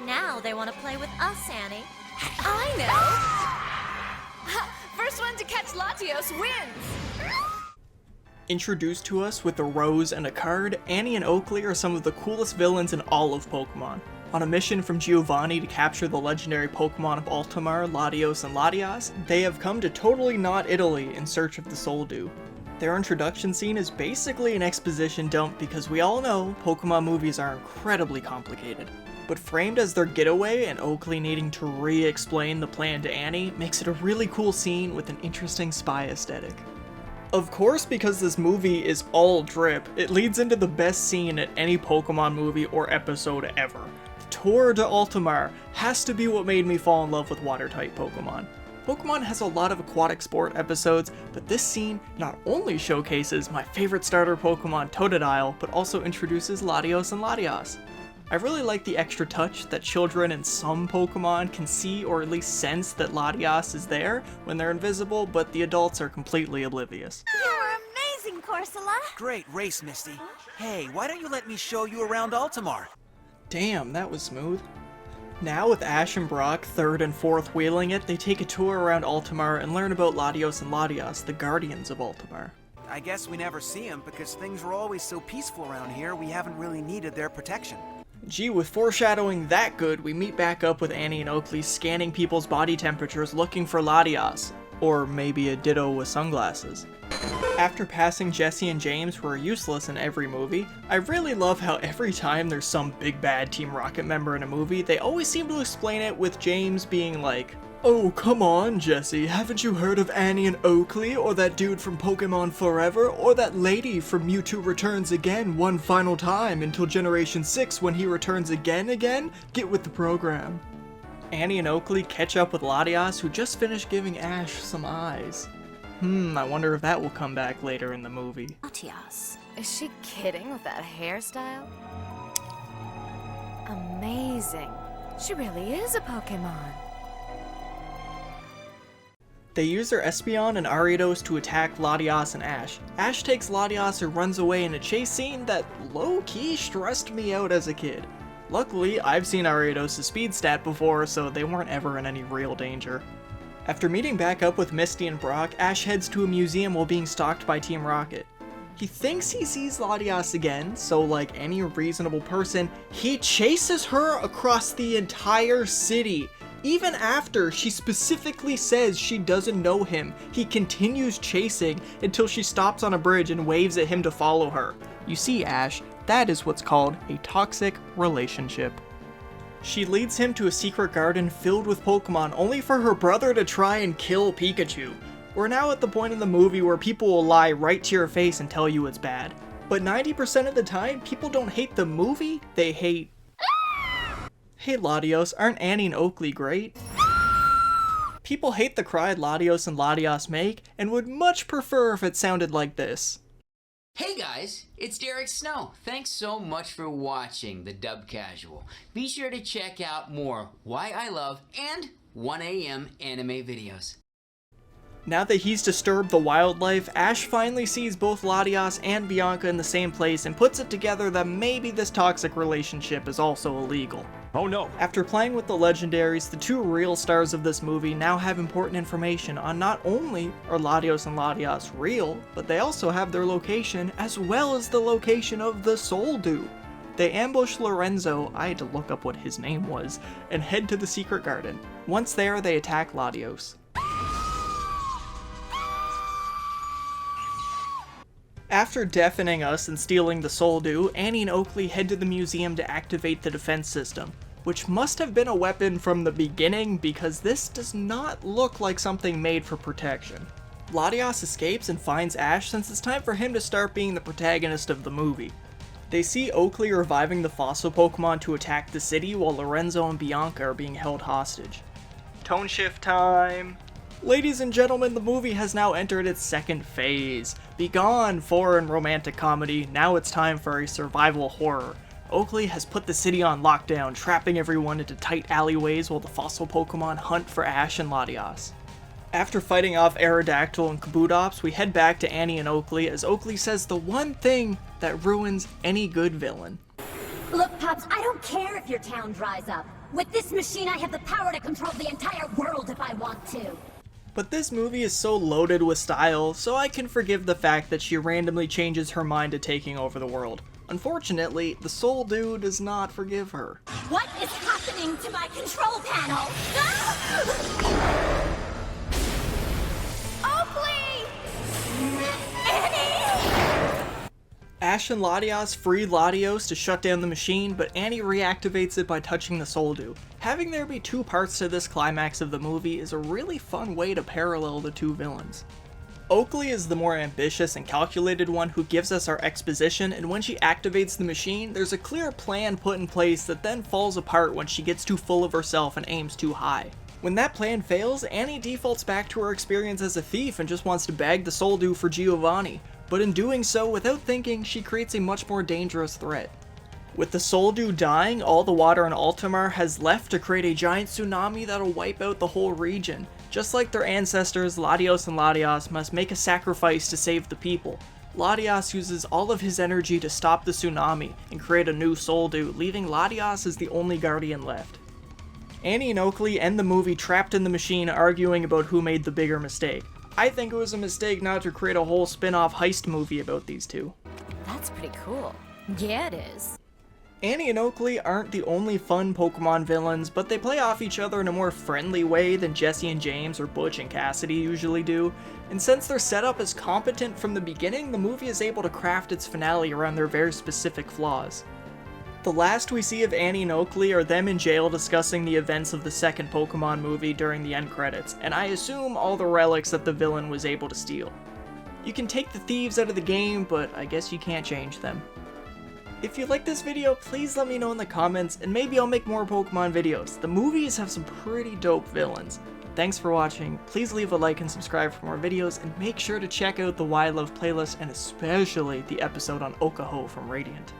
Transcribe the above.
Now they want to play with us, Annie. I know! First one to catch Latios wins! Introduced to us with a rose and a card, Annie and Oakley are some of the coolest villains in all of Pokémon. On a mission from Giovanni to capture the legendary Pokémon of Altamar, Latios, and Latias, they have come to totally not Italy in search of the Soul Dew. Their introduction scene is basically an exposition dump because we all know Pokémon movies are incredibly complicated. But framed as their getaway and Oakley needing to re-explain the plan to Annie makes it a really cool scene with an interesting spy aesthetic. Of course, because this movie is all drip, it leads into the best scene in any Pokémon movie or episode ever. The Tour de Altamar has to be what made me fall in love with water-type Pokémon. Pokémon has a lot of aquatic sport episodes, but this scene not only showcases my favorite starter Pokémon Totodile, but also introduces Latios and Latias. I really like the extra touch that children in some Pokémon can see or at least sense that Latias is there when they're invisible, but the adults are completely oblivious. You're amazing, Corsola! Great race, Misty. Hey, why don't you let me show you around Altamar? Damn, that was smooth. Now with Ash and Brock third and fourth wheeling it, they take a tour around Altamar and learn about Latios and Latias, the guardians of Altamar. I guess we never see them because things were always so peaceful around here we haven't really needed their protection. Gee, with foreshadowing that good, we meet back up with Annie and Oakley scanning people's body temperatures looking for Latias. Or maybe a ditto with sunglasses. After passing Jesse and James, who are useless in every movie, I really love how every time there's some big bad Team Rocket member in a movie, they always seem to explain it with James being like, "Oh, come on, Jesse, haven't you heard of Annie and Oakley, or that dude from Pokémon Forever, or that lady from Mewtwo Returns Again one final time until Generation 6 when he returns again? Get with the program." Annie and Oakley catch up with Latias, who just finished giving Ash some eyes. I wonder if that will come back later in the movie. Latias. Is she kidding with that hairstyle? Amazing. She really is a Pokémon. They use their Espeon and Ariados to attack Latias and Ash. Ash takes Latias and runs away in a chase scene that low-key stressed me out as a kid. Luckily, I've seen Ariados' speed stat before, so they weren't ever in any real danger. After meeting back up with Misty and Brock, Ash heads to a museum while being stalked by Team Rocket. He thinks he sees Latias again, so like any reasonable person, he chases her across the entire city. Even after she specifically says she doesn't know him, he continues chasing until she stops on a bridge and waves at him to follow her. You see, Ash, that is what's called a toxic relationship. She leads him to a secret garden filled with Pokemon only for her brother to try and kill Pikachu. We're now at the point in the movie where people will lie right to your face and tell you it's bad. But 90% of the time, people don't hate the movie, they hate... Hey Latios, aren't Annie and Oakley great? People hate the cry Latios and Latias make, and would much prefer if it sounded like this. Hey guys, it's Derek Snow. Thanks so much for watching The TheDubbedCasual. Be sure to check out more Why I Love and 1am anime videos. Now that he's disturbed the wildlife, Ash finally sees both Latias and Bianca in the same place and puts it together that maybe this toxic relationship is also illegal. Oh no! After playing with the legendaries, the two real stars of this movie now have important information on not only are Latios and Latias real, but they also have their location as well as the location of the Soul Dew. They ambush Lorenzo, I had to look up what his name was, and head to the secret garden. Once there, they attack Latios. After deafening us and stealing the Soul Dew, Annie and Oakley head to the museum to activate the defense system, which must have been a weapon from the beginning because this does not look like something made for protection. Latias escapes and finds Ash since it's time for him to start being the protagonist of the movie. They see Oakley reviving the fossil Pokemon to attack the city while Lorenzo and Bianca are being held hostage. Tone shift time! Ladies and gentlemen, the movie has now entered its second phase. Begone foreign romantic comedy, now it's time for a survival horror. Oakley has put the city on lockdown, trapping everyone into tight alleyways while the fossil Pokemon hunt for Ash and Latias. After fighting off Aerodactyl and Kabutops, we head back to Annie and Oakley as Oakley says the one thing that ruins any good villain. Look, Pops, I don't care if your town dries up. With this machine, I have the power to control the entire world if I want to. But this movie is so loaded with style, so I can forgive the fact that she randomly changes her mind to taking over the world. Unfortunately, the Soul Dew does not forgive her. What is happening to my control panel? Oakley! Ash and Latias free Latios to shut down the machine, but Annie reactivates it by touching the Soul Dew. Having there be two parts to this climax of the movie is a really fun way to parallel the two villains. Oakley is the more ambitious and calculated one who gives us our exposition, and when she activates the machine, there's a clear plan put in place that then falls apart when she gets too full of herself and aims too high. When that plan fails, Annie defaults back to her experience as a thief and just wants to bag the Soul Dew for Giovanni, but in doing so, without thinking, she creates a much more dangerous threat. With the Soul Dew dying, all the water in Altamar has left to create a giant tsunami that'll wipe out the whole region. Just like their ancestors, Latios and Latias must make a sacrifice to save the people. Latias uses all of his energy to stop the tsunami and create a new Soul Dew, leaving Latias as the only guardian left. Annie and Oakley end the movie trapped in the machine arguing about who made the bigger mistake. I think it was a mistake not to create a whole spin-off heist movie about these two. That's pretty cool. Yeah, it is. Annie and Oakley aren't the only fun Pokemon villains, but they play off each other in a more friendly way than Jesse and James or Butch and Cassidy usually do, and since their setup is competent from the beginning, the movie is able to craft its finale around their very specific flaws. The last we see of Annie and Oakley are them in jail discussing the events of the second Pokemon movie during the end credits, and I assume all the relics that the villain was able to steal. You can take the thieves out of the game, but I guess you can't change them. If you like this video, please let me know in the comments, and maybe I'll make more Pokemon videos. The movies have some pretty dope villains. Thanks for watching, please leave a like and subscribe for more videos, and make sure to check out the Why I Love playlist, and especially the episode on Okaho from Radiant.